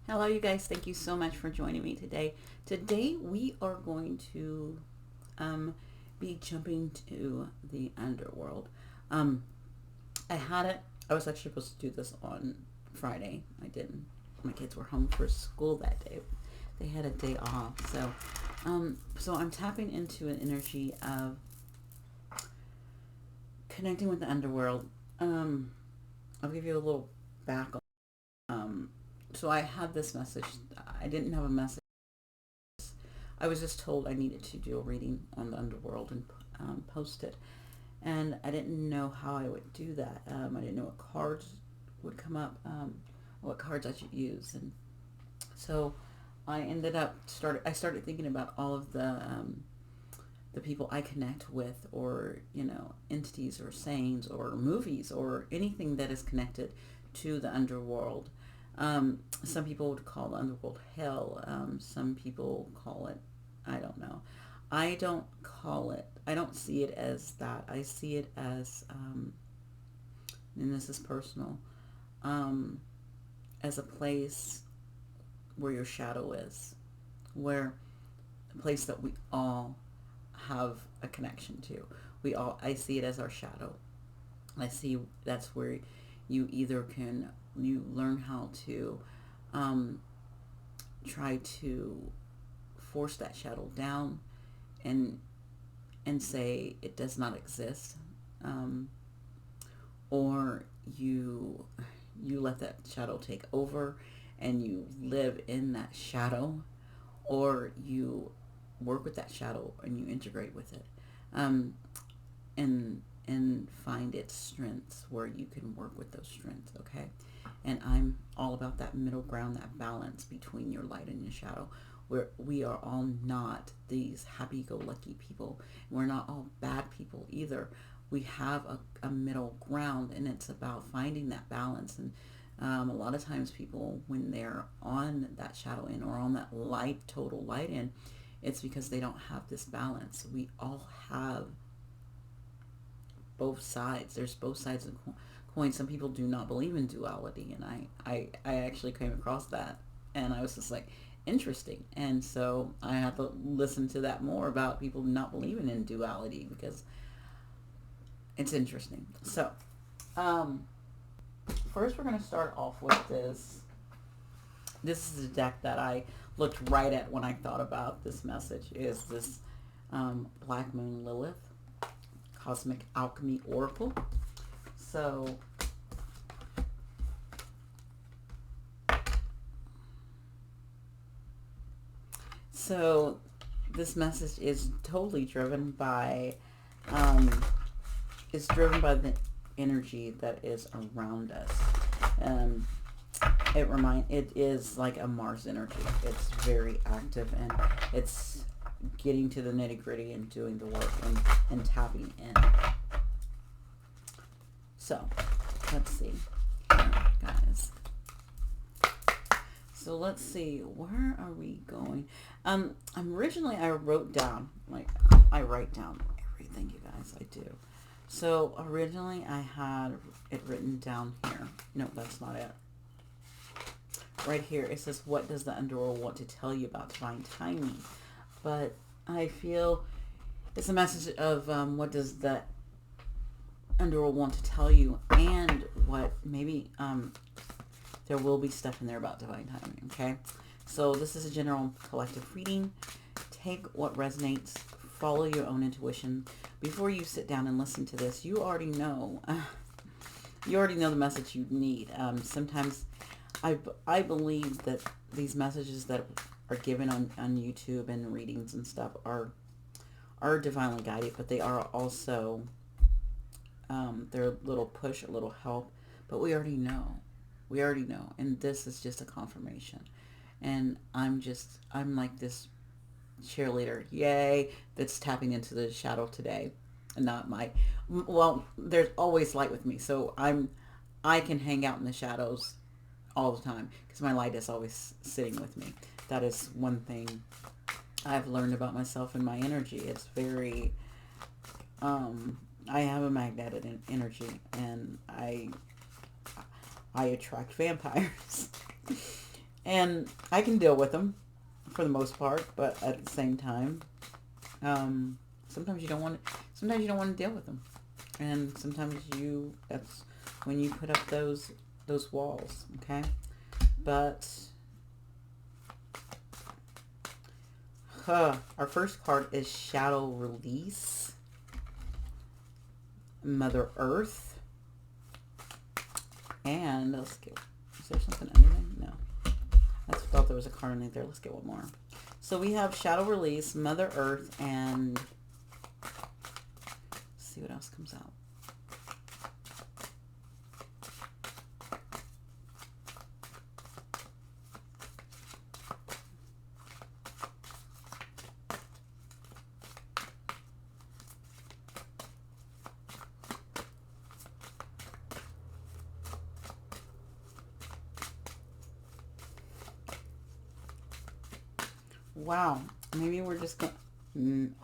Hello, you guys. Thank you so much for joining me today. Today, we are going to um, be jumping to the Underworld. Um, I had it. I was actually supposed to do this on Friday. I didn't. My kids were home for school that day. They had a day off, so I'm tapping into an energy of connecting with the Underworld. I'll give you a little back. So I had this message. I didn't have a message. I was just told I needed to do a reading on the Underworld and post it. And I didn't know how I would do that. I didn't know what cards would come up, what cards I should use. And so I started thinking about all of the people I connect with, or, entities or sayings or movies or anything that is connected to the underworld. Some people would call the underworld hell. Some people call it, I don't know. I don't call it, I don't see it as that. I see it as, and this is personal, um, as a place where your shadow is, where a place that we all have a connection to. I see it as our shadow. I see that's where you learn how to um, try to force that shadow down and say it does not exist, um, or you let that shadow take over and you live in that shadow, or you work with that shadow and you integrate with it, um, and find its strengths where you can work with those strengths. Okay, and I'm all about that middle ground, that balance between your light and your shadow, where we are all not these happy-go-lucky people. We're not all bad people either. We have a middle ground, and it's about finding that balance. And a lot of times people, when they're on that shadow end or on that light, total light end, it's because they don't have this balance. We all have both sides. There's both sides of the coin. Some people do not believe in duality, and I actually came across that, and I was just like, interesting. And so I have to listen to that more about people not believing in duality, because it's interesting. So um, first we're going to start off with this. This is a deck that I looked right at when I thought about this message. Is this Black Moon Lilith Cosmic Alchemy Oracle. So so this message is totally driven by um, it's driven by the energy that is around us. Um, it is like a Mars energy. It's very active, and it's getting to the nitty gritty and doing the work, and tapping in. So let's see, guys. So let's see, where are we going? Originally I wrote down, like, I write down everything, you guys, I do. So originally I had it written down here. No, that's not it. Right here it says, what does the underworld want to tell you about divine timing? But I feel it's a message of what does the underworld want to tell you, and what maybe there will be stuff in there about divine timing. Okay, so this is a general collective reading. Take what resonates, follow your own intuition. Before you sit down and listen to this, you already know the message you need. Sometimes I believe that these messages that are given on YouTube and readings and stuff are divinely guided, but they are also they're a little push, a little help. But we already know. And this is just a confirmation. And I'm like this cheerleader, yay, that's tapping into the shadow today. And not my, well, there's always light with me. So I can hang out in the shadows all the time, because my light is always sitting with me. That is one thing I've learned about myself and my energy. It's very, I have a magnetic energy, and I attract vampires. And I can deal with them for the most part, but at the same time, sometimes you don't want to, sometimes you don't want to deal with them. And sometimes that's when you put up those walls, okay? But our first card is Shadow Release, Mother Earth, and let's get, is there something under there? No. I thought there was a card underneath there. Let's get one more. So we have Shadow Release, Mother Earth, and let's see what else comes out. Wow. Maybe we're just going...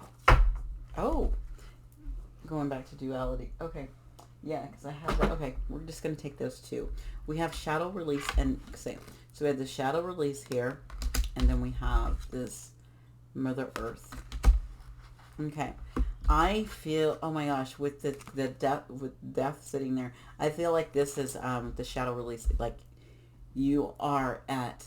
Oh. Going back to duality. Okay. Yeah, because I have that. Okay, we're just going to take those two. We have Shadow Release and... So we have the Shadow Release here. And then we have this Mother Earth. Okay. I feel... Oh my gosh. With the death... With death sitting there. I feel like this is the Shadow Release. Like, you are at...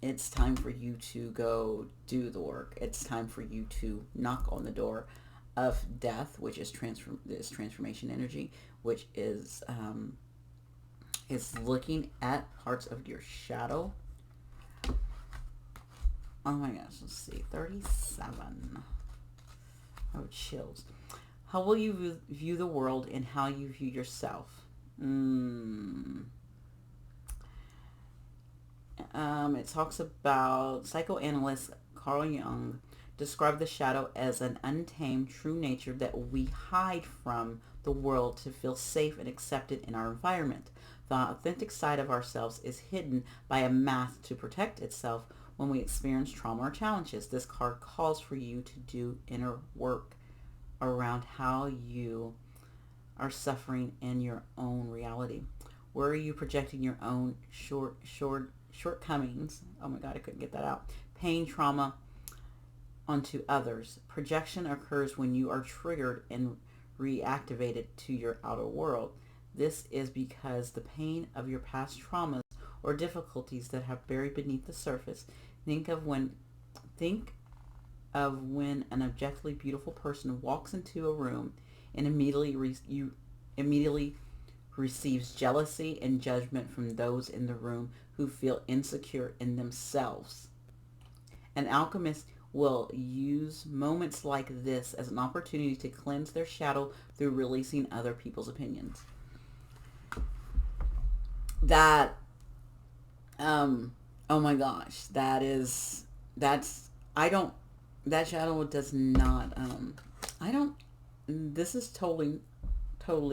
it's time for you to go do the work. It's time for you to knock on the door of death, which is transformation energy, which is looking at parts of your shadow. Oh my gosh, let's see, 37. Oh, chills. How will you view the world and how you view yourself? It talks about psychoanalyst Carl Jung described the shadow as an untamed true nature that we hide from the world to feel safe and accepted in our environment. The authentic side of ourselves is hidden by a mask to protect itself when we experience trauma or challenges. This card calls for you to do inner work around how you are suffering in your own reality. Where are you projecting your own shortcomings? Oh my God, I couldn't get that out. Pain, trauma onto others. Projection occurs when you are triggered and reactivated to your outer world. This is because the pain of your past traumas or difficulties that have buried beneath the surface. Think of when an objectively beautiful person walks into a room and immediately receives jealousy and judgment from those in the room who feel insecure in themselves. An alchemist will use moments like this as an opportunity to cleanse their shadow through releasing other people's opinions. That, oh my gosh, that shadow does not, this is totally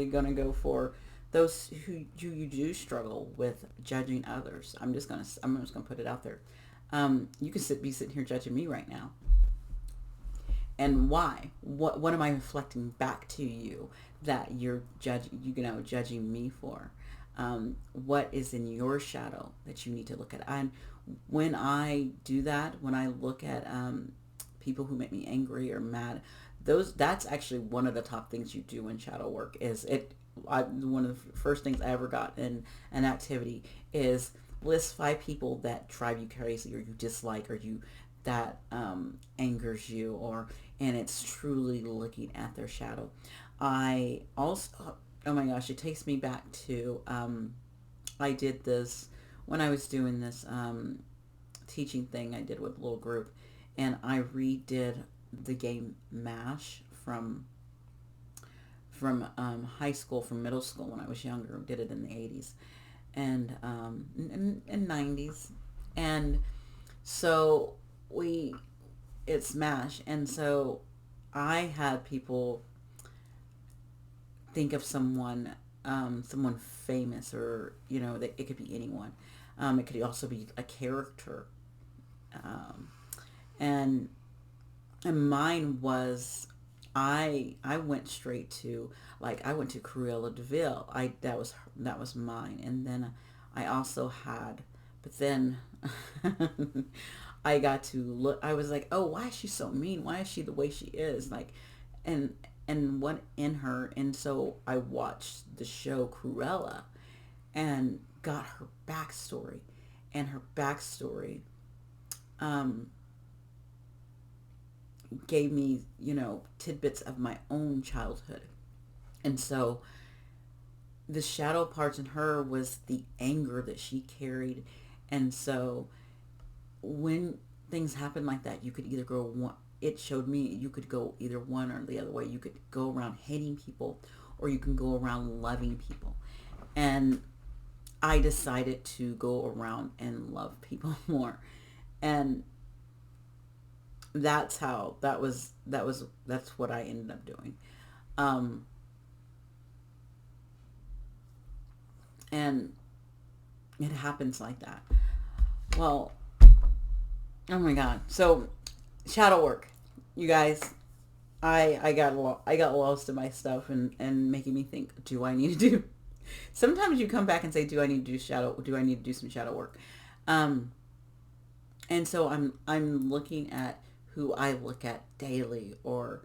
gonna go for those who you do struggle with judging others. I'm just gonna put it out there. You can be sitting here judging me right now. And why? What am I reflecting back to you that you're judging me for? What is in your shadow that you need to look at? And when I do that, when I look at people who make me angry or mad, that's actually one of the top things you do in shadow work. One of the first things I ever got in an activity is list 5 people that drive you crazy or you dislike or that angers you, and it's truly looking at their shadow. I also, oh my gosh, it takes me back to, I did this when I was doing this teaching thing I did with a little group, and I redid the game MASH from high school, from middle school when I was younger. Did it in the 80s and in 90s, and so it's MASH, and so I had people think of someone famous, or it could be anyone. It could also be a character, and mine was, I went straight to, I went to Cruella de Vil. That was mine, and then I also had But then I got to look. I was like, oh, why is she so mean? Why is she the way she is? Like, and what in her? And so I watched the show Cruella and got her backstory, and her backstory um, gave me, tidbits of my own childhood. And so the shadow parts in her was the anger that she carried. And so when things happen like that, you could either go one, it showed me you could go either one or the other way. You could go around hating people, or you can go around loving people. And I decided to go around and love people more. And that's what I ended up doing. Um, and it happens like that. Well, oh my God. So shadow work, you guys. I got lost in my stuff, and making me think, do I need to do? Sometimes you come back and say, do I need to do shadow? Do I need to do some shadow work? Um, and so I'm looking at who I look at daily or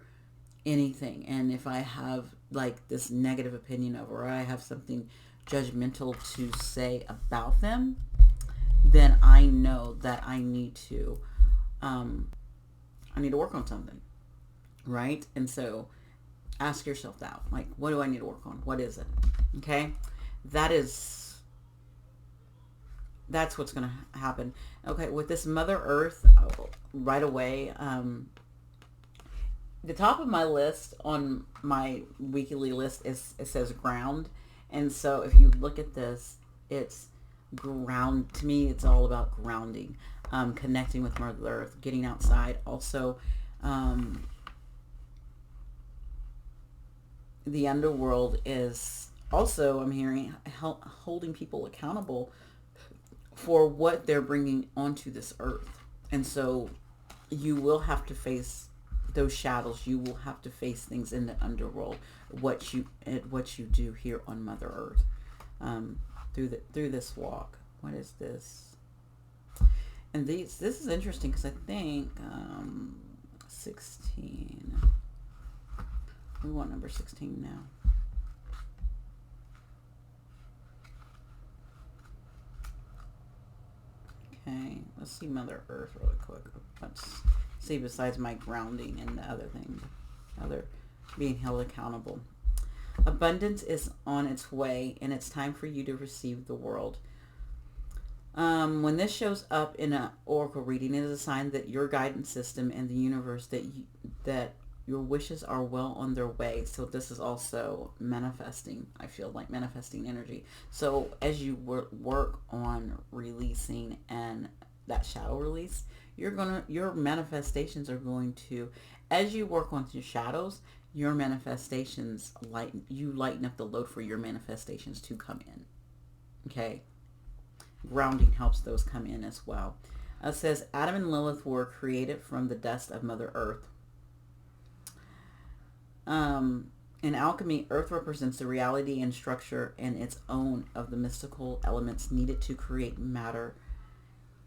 anything, and if I have like this negative opinion of, or I have something judgmental to say about them, then I know that um, I need to work on something, right? And so ask yourself that, like, what do I need to work on? What is it? Okay, that is that's what's going to happen. Okay, with this Mother Earth, right away, the top of my list on my weekly list is, it says ground. And so if you look at this, it's ground. To me, it's all about grounding, connecting with Mother Earth, getting outside. Also, um, the underworld is also, I'm hearing, holding people accountable for what they're bringing onto this earth. And so you will have to face those shadows. You will have to face things in the underworld, what you do here on Mother Earth, through this walk. What is this? And this is interesting because I think 16. We want number 16 now. Okay, let's see Mother Earth really quick. Let's see, besides my grounding and the other thing, other being held accountable. Abundance is on its way, and it's time for you to receive the world. When this shows up in an oracle reading, it is a sign that your guidance system and the universe, that your wishes are well on their way. So this is also manifesting. I feel like manifesting energy. So as you work on releasing and that shadow release, your manifestations are going to, as you work on your shadows, your manifestations lighten up the load for your manifestations to come in. Okay. Grounding helps those come in as well. It says Adam and Lilith were created from the dust of Mother Earth. In alchemy, Earth represents the reality and structure and its own of the mystical elements needed to create matter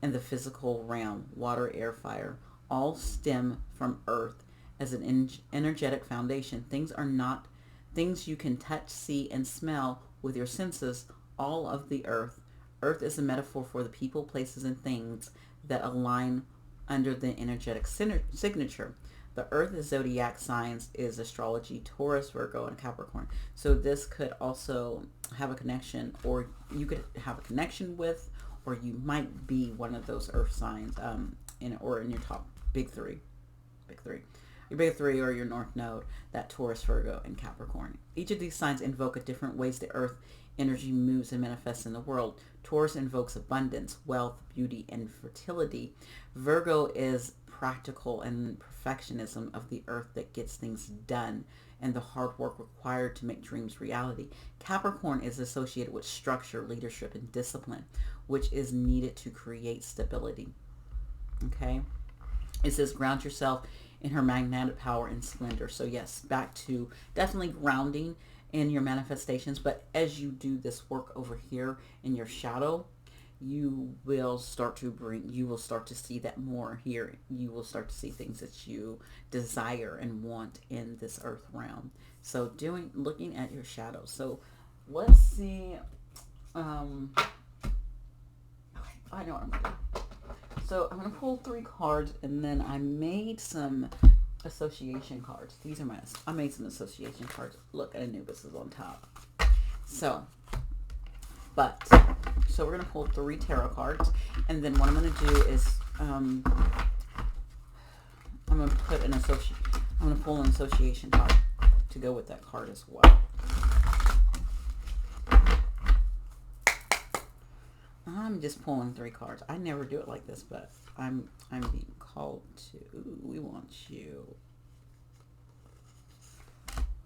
in the physical realm. Water, air, fire, all stem from Earth as an energetic foundation. Things are not things you can touch, see, and smell with your senses. All of the Earth. Earth is a metaphor for the people, places, and things that align under the energetic signature. The Earth zodiac signs is astrology, Taurus, Virgo, and Capricorn. So this could also have a connection, or you could have a connection with, or you might be one of those Earth signs, in your top big three, your big three, or your North Node, that Taurus, Virgo, and Capricorn. Each of these signs invoke a different ways the Earth energy moves and manifests in the world. Taurus invokes abundance, wealth, beauty, and fertility. Virgo is practical and perfectionism of the earth that gets things done and the hard work required to make dreams reality. Capricorn is associated with structure, leadership, and discipline, which is needed to create stability. Okay? It says ground yourself in her magnetic power and splendor. So yes, back to definitely grounding in your manifestations. But as you do this work over here in your shadow, you will start to see that more here. You will start to see things that you desire and want in this earth realm. So looking at your shadows. So let's see. Um, I know what I'm gonna do. So I'm gonna pull 3 cards, and then I made some association cards. I made some association cards. Look, Anubis is on top. So, but so we're gonna pull 3 tarot cards, and then what I'm gonna do is I'm gonna pull an association card to go with that card as well. I'm just pulling 3 cards. I never do it like this, but I'm being called to. Ooh, we want you.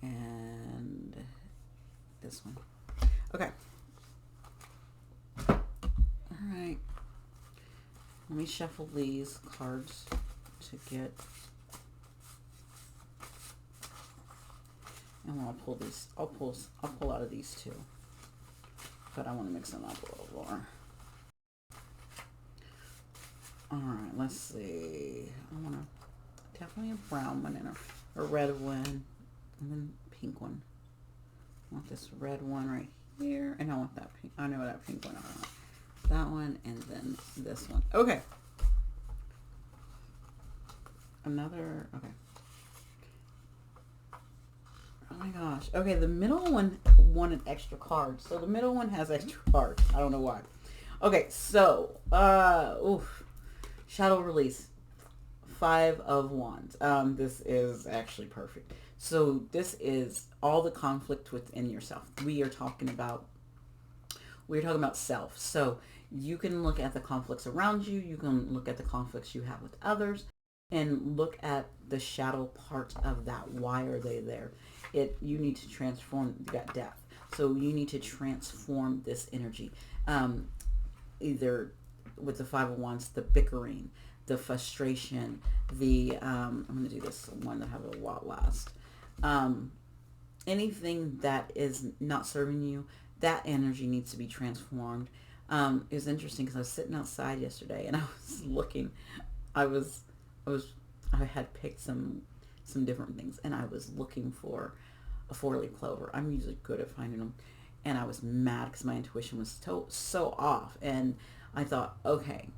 And this one. Okay. All right. Let me shuffle these cards to get. And when I pull these, I'll pull out of these too. But I want to mix them up a little more. All right, let's see. I want to definitely a brown one and a red one, and then pink one. I want this red one right here, and I want that pink. I know that pink one. I want that one, and then this one. Okay. Another. Okay. Oh my gosh. Okay, the middle one wanted extra cards, so the middle one has extra cards. I don't know why. Okay, so oof. Shadow release, 5 of Wands. This is actually perfect. So this is all the conflict within yourself. We are talking about self. So you can look at the conflicts around you. You can look at the conflicts you have with others, and look at the shadow part of that. Why are they there? You need to transform. You got death, so you need to transform this energy. Either with the 5 of Wands, the bickering, the frustration, I'm going to do this one that have a while last. Anything that is not serving you, that energy needs to be transformed. It was interesting because I was sitting outside yesterday and I was looking. I had picked some different things, and I was looking for a 4-leaf clover. I'm usually good at finding them, and I was mad because my intuition was so off. And I thought, okay,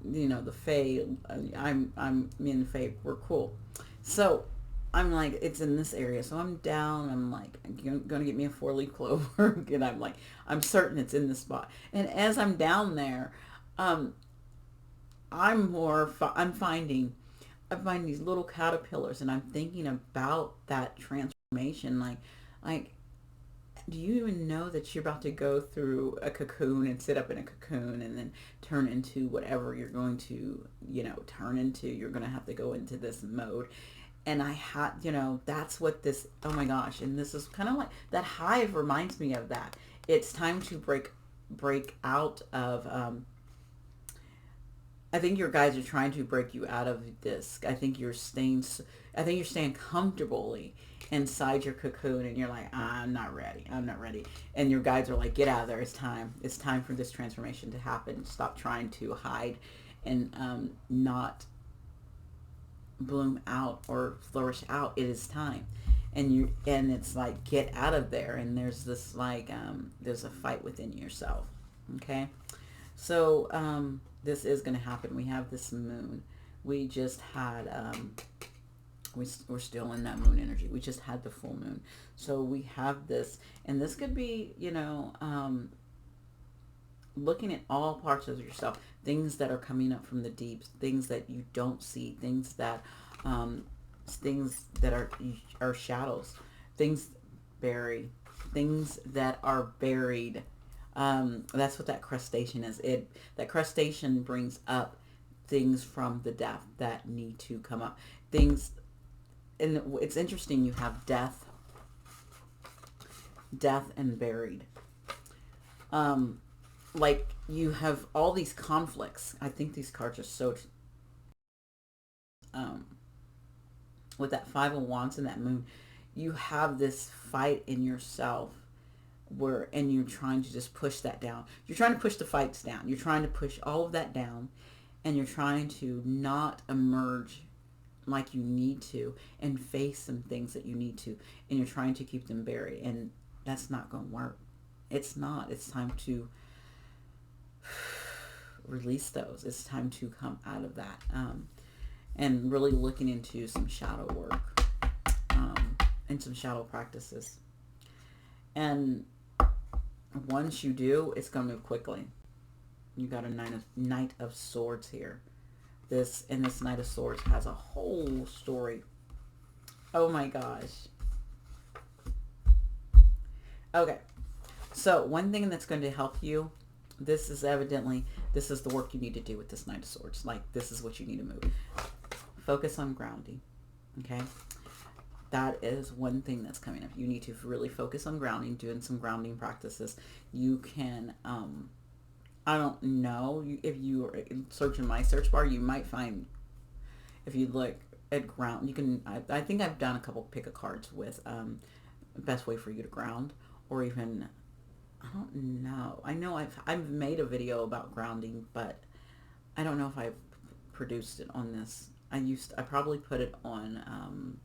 the Fae, me and the Fae, we're cool. So I'm like, it's in this area. So I'm down. I'm like, I'm going to get me a 4-leaf clover. And I'm certain it's in this spot. And as I'm down there, I'm finding these little caterpillars, and I'm thinking about that transformation. Like, do you even know that you're about to go through a cocoon and sit up in a cocoon and then turn into whatever you're going to, turn into? You're going to have to go into this mode. And I had, that's what this, oh my gosh. And this is kind of like, that hive reminds me of that. It's time to break out of, I think your guides are trying to break you out of this. I think you're staying comfortably inside your cocoon, and you're like, I'm not ready. And your guides are like, get out of there. It's time for this transformation to happen. Stop trying to hide and not bloom out or flourish out. It is time. And it's like, get out of there. And there's this there's a fight within yourself. Okay. So this is going to happen. We have this moon. We just had we're still in that moon energy. We just had the full moon. So we have this, and this could be, looking at all parts of yourself, things that are coming up from the deep, things that you don't see, things that are shadows, things buried, things that are buried. That's what that crustacean is. That crustacean brings up things from the depth that need to come up. Things, and it's interesting. You have death and buried. Like, you have all these conflicts. I think these cards are so. With that 5 of Wands and that moon, you have this fight in yourself and you're trying to just push that down. You're trying to push the fights down. You're trying to push all of that down, and you're trying to not emerge like you need to and face some things that you need to, and you're trying to keep them buried, and that's not going to work. It's not. It's time to release those. It's time to come out of that, and really looking into some shadow work, and some shadow practices. And once you do, it's going to move quickly. You got a Knight of Swords here. This Knight of Swords has a whole story. Oh my gosh. Okay. So one thing that's going to help you, this is the work you need to do with this Knight of Swords. Like, this is what you need to move. Focus on grounding. Okay. That is one thing that's coming up. You need to really focus on grounding, doing some grounding practices. You can, I don't know, if you are searching my search bar, you might find, if you look at ground, you can, I think I've done a couple pick a cards with best way for you to ground, or even, I don't know. I know I've made a video about grounding, but I don't know if I produced it on this. I probably put it on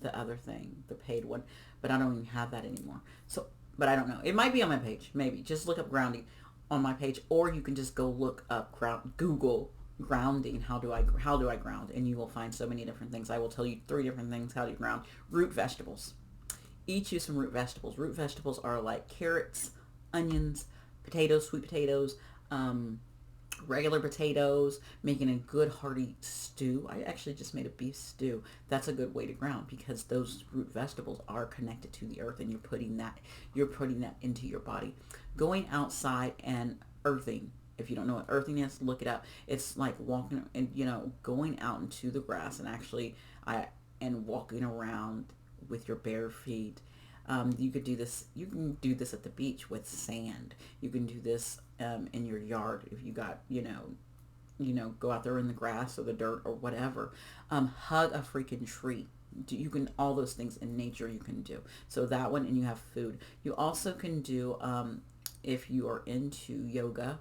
the other thing, the paid one, but I don't even have that anymore. So, but I don't know. It might be on my page. Maybe just look up grounding on my page, or you can just go look up Google grounding. How do I ground? And you will find so many different things. I will tell you 3 different things how to ground. Root vegetables. Eat you some root vegetables. Root vegetables are like carrots, onions, potatoes, sweet potatoes, regular potatoes, making a good hearty stew. I actually just made a beef stew. That's a good way to ground, because those root vegetables are connected to the earth, and you're putting that into your body. Going outside and earthing. If you don't know what earthing is, look it up. It's like walking and, going out into the grass and walking around with your bare feet. You could do this. You can do this at the beach with sand. You can do this in your yard if you got, go out there in the grass or the dirt or whatever. Hug a freaking tree. You can, all those things in nature you can do. So that one, and you have food. You also can do, if you are into yoga,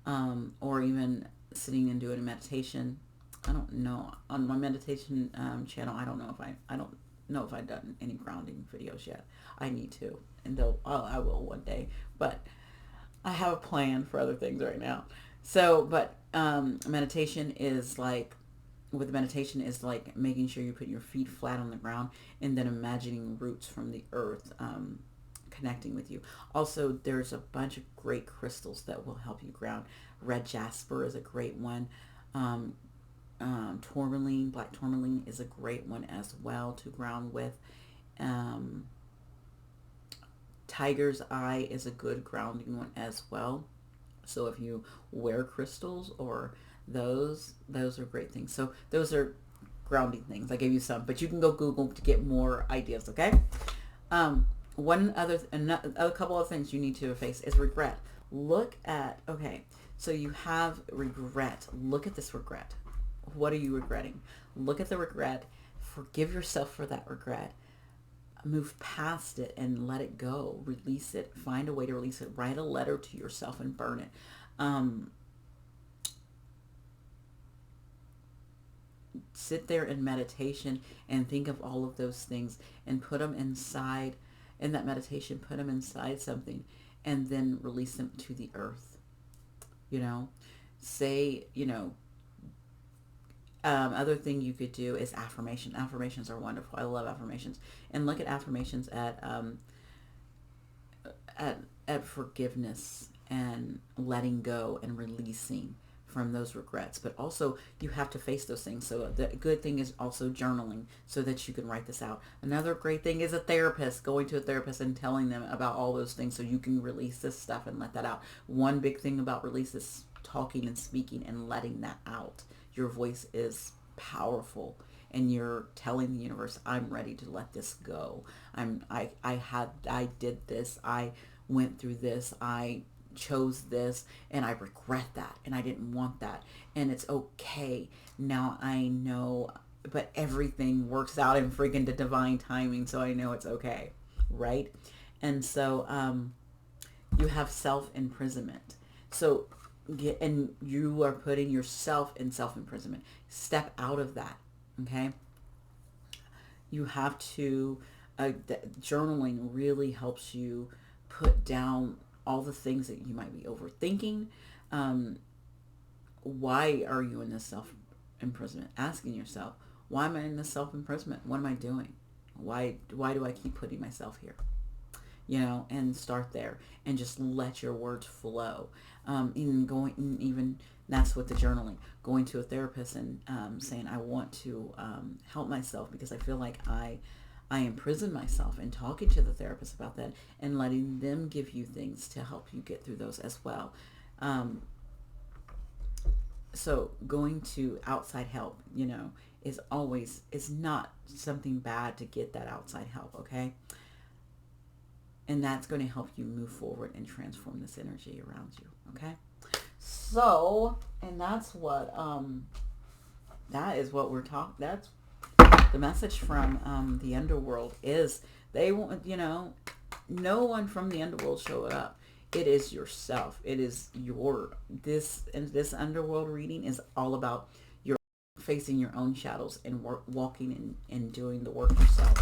or even sitting and doing a meditation. I don't know, on my meditation channel, I don't know if I've done any grounding videos yet. I need to, and I will one day, but I have a plan for other things right now. So, but meditation is like making sure you put your feet flat on the ground, and then imagining roots from the earth connecting with you. Also, there's a bunch of great crystals that will help you ground. Red jasper is a great one. Tourmaline, black tourmaline is a great one as well to ground with. Tiger's eye is a good grounding one as well. So if you wear crystals or those are great things. So those are grounding things. I gave you some, but you can go Google to get more ideas. Okay. Another couple of things you need to face is regret. So you have regret. Look at this regret. What are you regretting? Look at the regret. Forgive yourself for that regret. Move past it and let it go. Release it. Find a way to release it. Write a letter to yourself and burn it. Sit there in meditation and think of all of those things and put them inside. In that meditation, put them inside something, and then release them to the earth. Say, other thing you could do is affirmation. Affirmations are wonderful. I love affirmations. And look at affirmations at forgiveness and letting go and releasing from those regrets. But also, you have to face those things. So the good thing is also journaling so that you can write this out. Another great thing is a therapist, going to a therapist and telling them about all those things so you can release this stuff and let that out. One big thing about release is talking and speaking and letting that out. Your voice is powerful, and you're telling the universe, I'm ready to let this go. I did this. I went through this. I chose this, and I regret that, and I didn't want that, and it's okay. Now I know, but everything works out in freaking the divine timing, so I know it's okay. right? And so you have self-imprisonment. So and you are putting yourself in self-imprisonment. Step out of that, okay? You have to, journaling really helps you put down all the things that you might be overthinking. Um, why are you in this self-imprisonment? Asking yourself, why am I in this self-imprisonment? What am I doing? Why do I keep putting myself here? And start there and just let your words flow. Even that's with the journaling, going to a therapist and saying, I want to help myself because I feel like I imprison myself, and talking to the therapist about that and letting them give you things to help you get through those as well. So going to outside help, is not something bad to get that outside help, okay? And that's going to help you move forward and transform this energy around you, okay? So, and that's what, that is what we're talking, that's the message from the underworld is they want, no one from the underworld showed up. It is yourself. It is this underworld reading is all about your facing your own shadows and walking and doing the work yourself.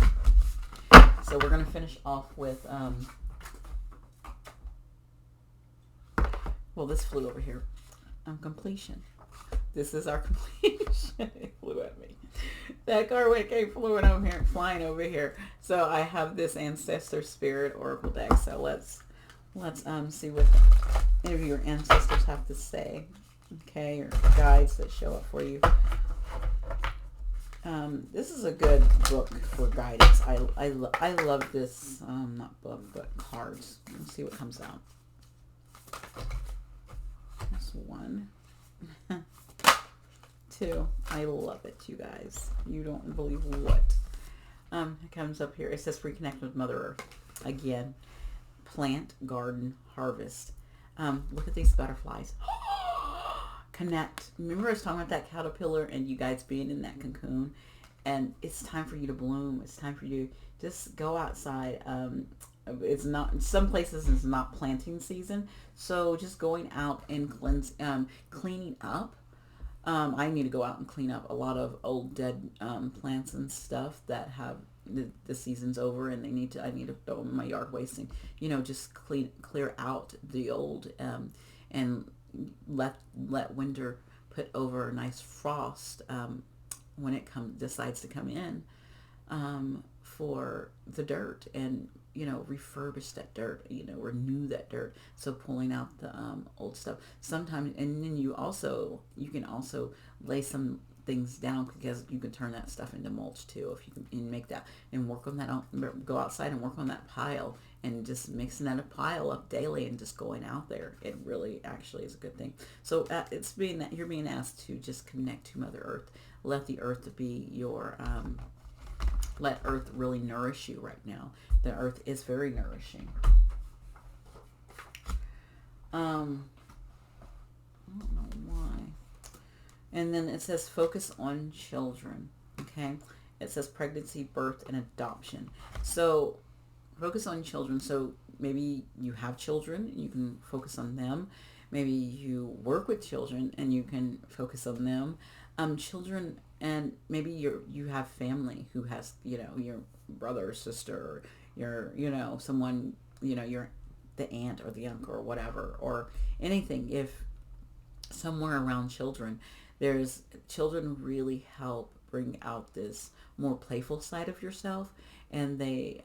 So we're going to finish off with, this flew over here. Completion. This is our completion. It flew at me. That card came flying over here. So I have this Ancestor Spirit Oracle deck. So let's see what any of your ancestors have to say. Okay, or guides that show up for you. This is a good book for guidance. I love this, not book, but cards. Let's see what comes out. That's one. Two. I love it, you guys. You don't believe what. It comes up here. It says reconnect with Mother Earth. Again, plant, garden, harvest. Look at these butterflies. Connect. Remember I was talking about that caterpillar and you guys being in that cocoon, and it's time for you to bloom. It's time for you to just go outside. It's not, some places it's not planting season, so just going out and cleaning up. I need to go out and clean up a lot of old dead plants and stuff that have the season's over, and I need to throw in my yard wasting. Just clear out the old and let winter put over a nice frost when it decides to come in for the dirt, and refurbish that dirt, renew that dirt. So pulling out the old stuff sometimes, and then you can also lay some things down, because you can turn that stuff into mulch too if you can, and make that and work on that. Go outside and work on that pile, and just mixing that pile up daily and just going out there. It really actually is a good thing. So it's being that you're being asked to just connect to Mother Earth. Let the earth be your let earth really nourish you right now. The earth is very nourishing. I don't know why. And then it says focus on children. Okay. It says pregnancy, birth, and adoption. So focus on children. So maybe you have children and you can focus on them. Maybe you work with children and you can focus on them. Children, and maybe you have family who has, your brother or sister, or your, someone, your the aunt or the uncle or whatever, or anything. If somewhere around children, children really help bring out this more playful side of yourself, and they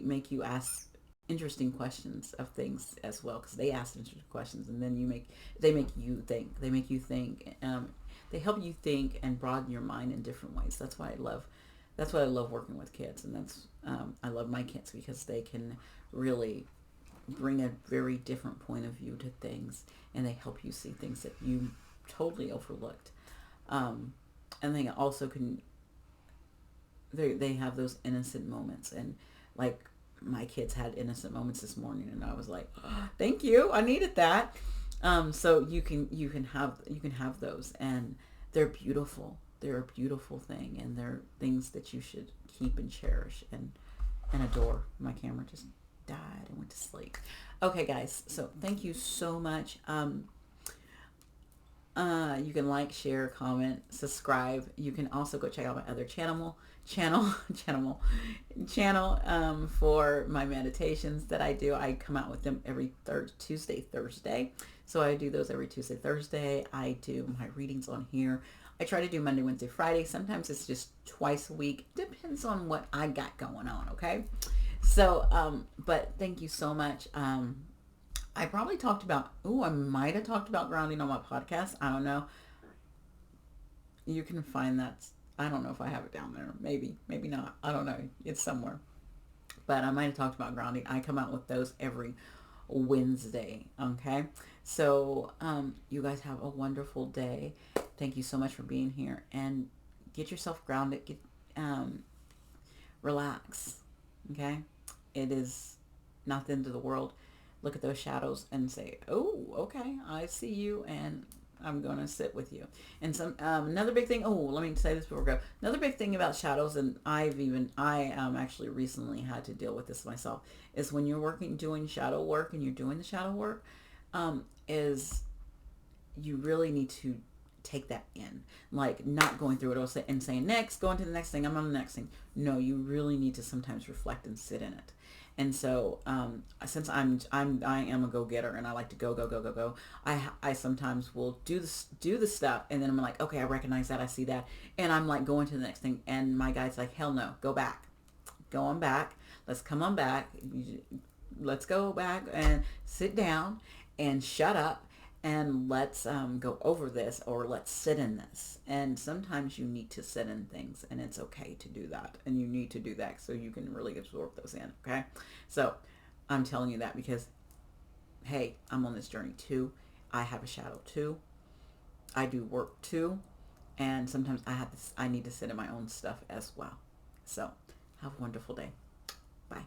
make you ask interesting questions of things as well, because they ask interesting questions, and then they make you think. They help you think and broaden your mind in different ways. That's why I love working with kids, and I love my kids, because they can really bring a very different point of view to things, and they help you see things that you totally overlooked. And they also they have those innocent moments, and like my kids had innocent moments this morning, and I was like, oh, thank you, I needed that. So you can have those, and they're beautiful. They're a beautiful thing, and they're things that you should keep and cherish. And and a door. My camera just died and went to sleep. Okay, guys. So thank you so much. You can like, share, comment, subscribe. You can also go check out my other channel for my meditations that I do. I come out with them every Tuesday, Thursday. So I do those every Tuesday, Thursday. I do my readings on here. I try to do Monday, Wednesday, Friday. Sometimes it's just twice a week. Depends on what I got going on, okay? So, but thank you so much. I probably talked about, I might have talked about grounding on my podcast. I don't know. You can find that. I don't know if I have it down there. Maybe, maybe not. I don't know. It's somewhere. But I might have talked about grounding. I come out with those every Wednesday. Okay. So, you guys have a wonderful day. Thank you so much for being here, and get yourself grounded. Relax. Okay. It is not the end of the world. Look at those shadows and say, oh, okay, I see you, and I'm going to sit with you. And another big thing, let me say this before we go. Another big thing about shadows, and I actually recently had to deal with this myself, is when you're doing shadow work, and you're doing the shadow work, is you really need to take that in, like not going through it and saying next, going to the next thing, I'm on the next thing. No, you really need to sometimes reflect and sit in it. And so, since I am a go-getter, and I like to go, I sometimes will do the stuff, and then I'm like, okay, I recognize that, I see that, and I'm like going to the next thing, and my guide's like, hell no, go on back, let's come on back, let's go back and sit down and shut up, and let's go over this, or let's sit in this. And sometimes you need to sit in things, and it's okay to do that, and you need to do that so you can really absorb those in. Okay, so I'm telling you that because, hey, I'm on this journey too. I have a shadow too. I do work too, and sometimes I need to sit in my own stuff as well. So have a wonderful day. Bye.